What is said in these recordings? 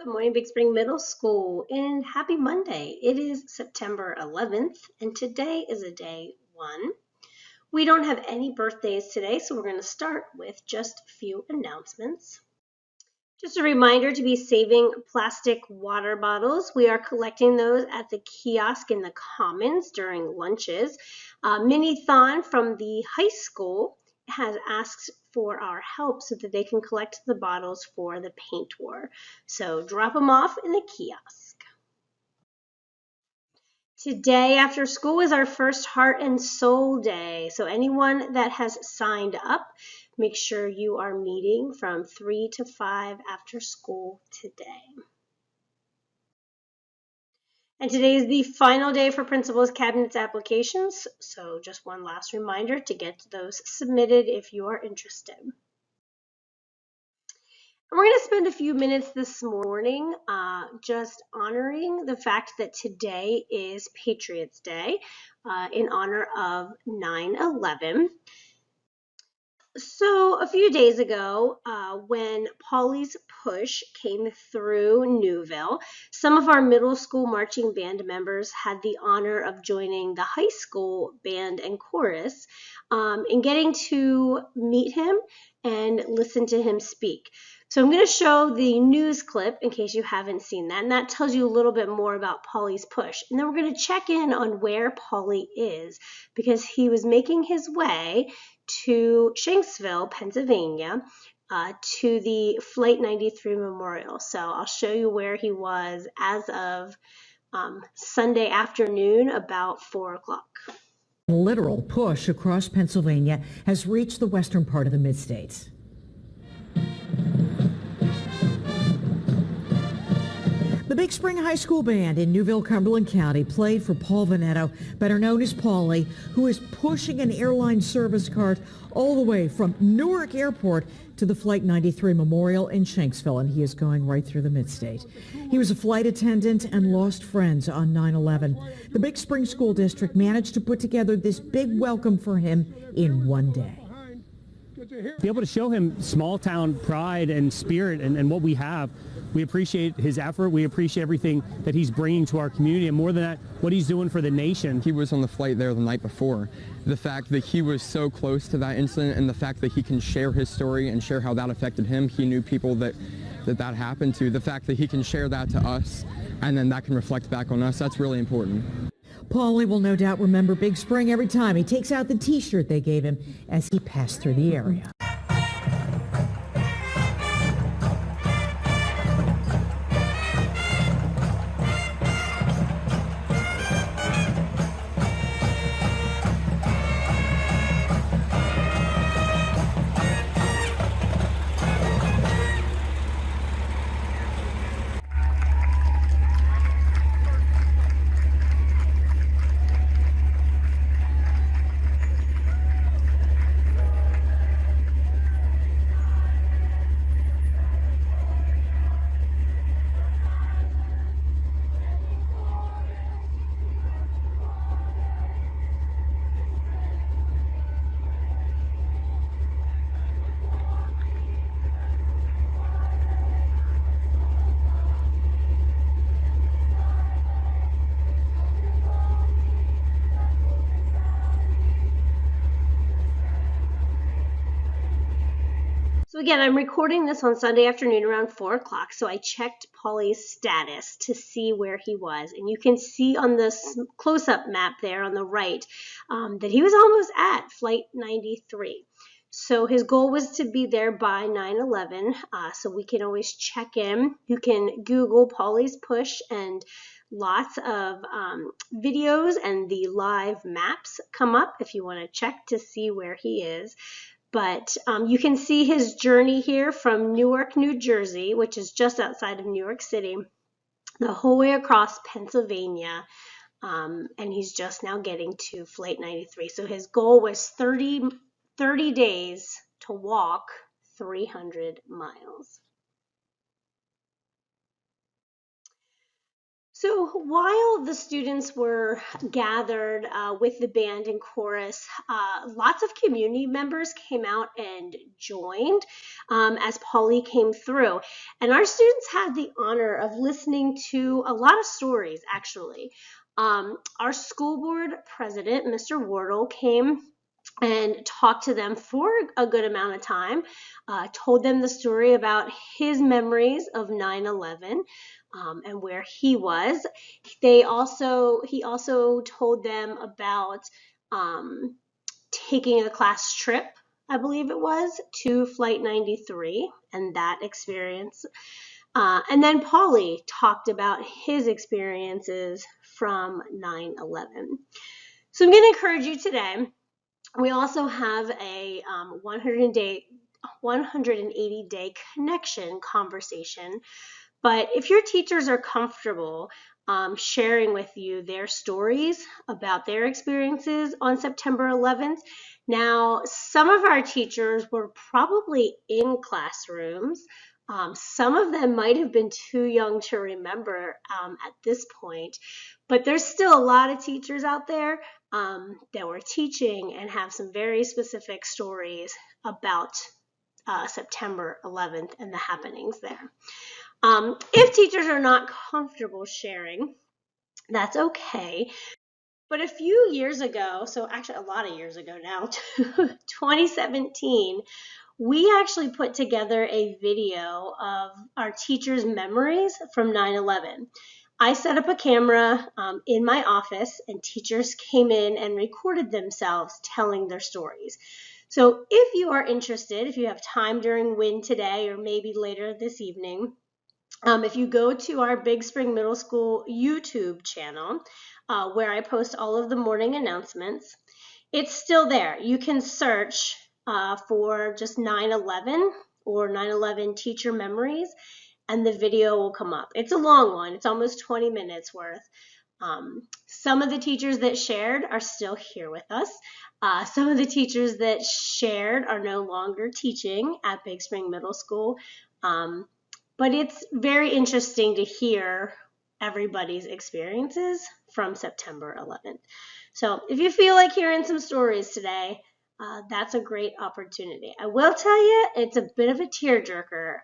Good morning, Big Spring Middle School, and happy Monday. It is September 11th, and today is a day one. We don't have any birthdays today, so we're going to start with just a few announcements. Just a reminder to be saving plastic water bottles. We are collecting those at the kiosk in the Commons during lunches. Mini-thon from the high school has asked for our help so that they can collect the bottles for the paint war. So drop them off in the kiosk. Today after school is our first Heart and Soul Day. So anyone that has signed up, make sure you are meeting from 3 to 5 after school today. And today is the final day for Principal's Cabinets applications. So just one last reminder to get those submitted if you are interested. We're going to spend a few minutes this morning just honoring the fact that today is Patriots Day in honor of 9/11. So a few days ago, when Polly's Push came through Newville, some of our middle school marching band members had the honor of joining the high school band and chorus and getting to meet him and listen to him speak. So I'm going to show the news clip in case you haven't seen that, and that tells you a little bit more about Polly's Push. And then we're going to check in on where Polly is because he was making his way to Shanksville, Pennsylvania, to the Flight 93 Memorial. So I'll show you where he was as of Sunday afternoon, about 4 o'clock. A literal push across Pennsylvania has reached the western part of the mid-states. The Big Spring High School Band in Newville, Cumberland County played for Paul Veneto, better known as Paulie, who is pushing an airline service cart all the way from Newark Airport to the Flight 93 Memorial in Shanksville, and he is going right through the mid-state. He was a flight attendant and lost friends on 9/11. The Big Spring School District managed to put together this big welcome for him in one day. Be able to show him small town pride and spirit and what we have. We appreciate his effort. We appreciate everything that he's bringing to our community, and more than that, what he's doing for the nation. He was on the flight there the night before. The fact that he was so close to that incident and the fact that he can share his story and share how that affected him. He knew people that happened to. The fact that he can share that to us and then that can reflect back on us, that's really important. Paulie will no doubt remember Big Spring every time he takes out the T-shirt they gave him as he passed through the area. So again, I'm recording this on Sunday afternoon around 4 o'clock, so I checked Paulie's status to see where he was. And you can see on this close-up map there on the right that he was almost at Flight 93. So his goal was to be there by 9/11, so we can always check in. You can Google Paulie's Push and lots of videos and the live maps come up if you want to check to see where he is. But you can see his journey here from Newark, New Jersey, which is just outside of New York City, the whole way across Pennsylvania, and he's just now getting to Flight 93. So his goal was 30 days to walk 300 miles. So while the students were gathered with the band and chorus, lots of community members came out and joined as Polly came through. And our students had the honor of listening to a lot of stories, actually. Our school board president, Mr. Wardle, came and talked to them for a good amount of time, told them the story about his memories of 9/11 and where he was. He also told them about taking a class trip, I believe it was, to Flight 93 and that experience. And then Paulie talked about his experiences from 9/11. So I'm going to encourage you today. We also have a 180-day connection conversation. But if your teachers are comfortable sharing with you their stories about their experiences on September 11th, now some of our teachers were probably in classrooms. Some of them might have been too young to remember at this point, but there's still a lot of teachers out there that were teaching and have some very specific stories about September 11th and the happenings there. If teachers are not comfortable sharing, that's okay. But a few years ago, so actually a lot of years ago now, 2017, we actually put together a video of our teachers' memories from 9/11. I set up a camera in my office and teachers came in and recorded themselves telling their stories. So if you are interested, if you have time during WIN today or maybe later this evening, if you go to our Big Spring Middle School YouTube channel, where I post all of the morning announcements, it's still there. You can search for just 9/11 or 9/11 teacher memories, and the video will come up. It's a long one. It's almost 20 minutes worth. Some of the teachers that shared are still here with us. Some of the teachers that shared are no longer teaching at Big Spring Middle School. But it's very interesting to hear everybody's experiences from September 11th. So if you feel like hearing some stories today, that's a great opportunity. I will tell you, it's a bit of a tearjerker.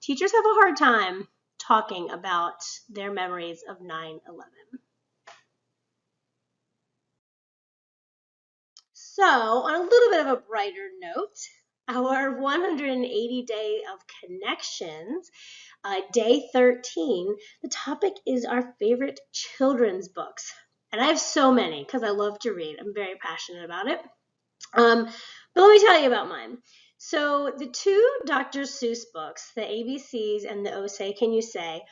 Teachers have a hard time talking about their memories of 9/11. So on a little bit of a brighter note, our 180 Day of Connections, day 13, the topic is our favorite children's books. And I have so many because I love to read. I'm very passionate about it. But let me tell you about mine. So the two Dr. Seuss books, the ABCs and the Oh Say Can You Say,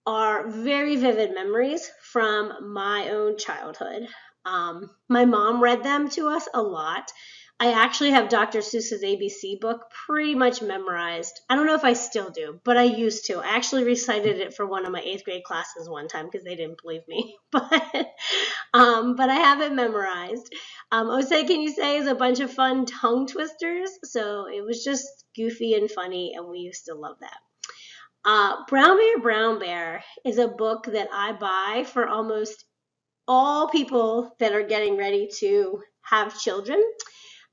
are very vivid memories from my own childhood. My mom read them to us a lot. I actually have Dr. Seuss's ABC book pretty much memorized. I don't know if I still do, but I used to. I actually recited it for one of my 8th grade classes one time because they didn't believe me. But I have it memorized. Oh Say Can You Say is a bunch of fun tongue twisters, so it was just goofy and funny, and we used to love that. Brown Bear is a book that I buy for almost all people that are getting ready to have children.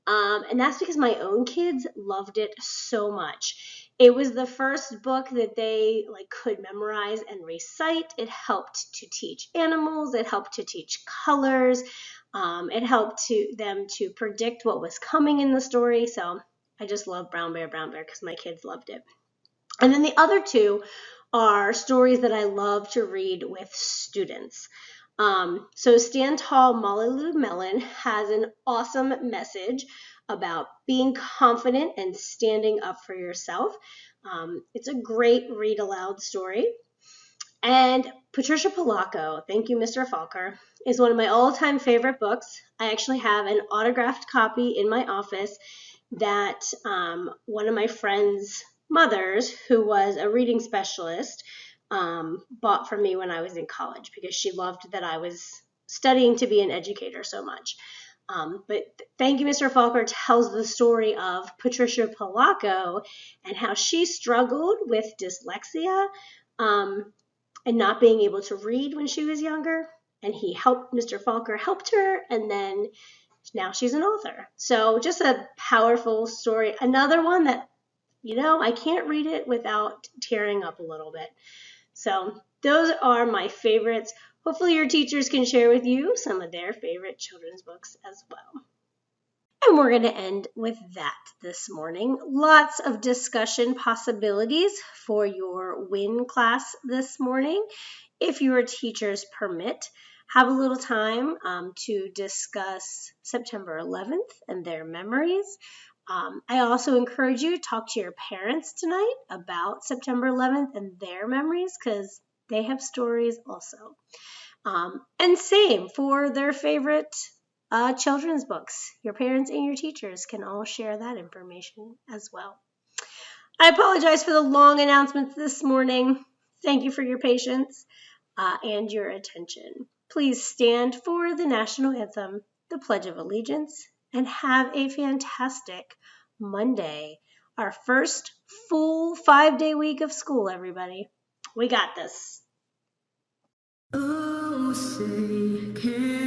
And that's because my own kids loved it so much. It was the first book that they could memorize and recite. It helped to teach animals. It helped to teach colors. It helped them to predict what was coming in the story. So I just love Brown Bear because my kids loved it. And then the other two are stories that I love to read with students. So Stand Tall, Molly Lou Mellon has an awesome message about being confident and standing up for yourself. It's a great read aloud story. And Patricia Polacco, Thank You, Mr. Falker, is one of my all-time favorite books. I actually have an autographed copy in my office that one of my friends' mothers, who was a reading specialist, bought for me when I was in college because she loved that I was studying to be an educator so much. But Thank You, Mr. Falker tells the story of Patricia Polacco and how she struggled with dyslexia. and not being able to read when she was younger. And Mr. Falker helped her, and then now she's an author. So just a powerful story. Another one that, I can't read it without tearing up a little bit. So those are my favorites. Hopefully your teachers can share with you some of their favorite children's books as well. And we're going to end with that this morning. Lots of discussion possibilities for your WIN class this morning. If your teachers permit, have a little time to discuss September 11th and their memories. I also encourage you to talk to your parents tonight about September 11th and their memories, because they have stories also. And same for their favorite children's books. Your parents and your teachers can all share that information as well. I apologize for the long announcements this morning. Thank you for your patience and your attention. Please stand for the national anthem, the Pledge of Allegiance, and have a fantastic Monday, our first full 5-day week of school, everybody. We got this. Oh, say, can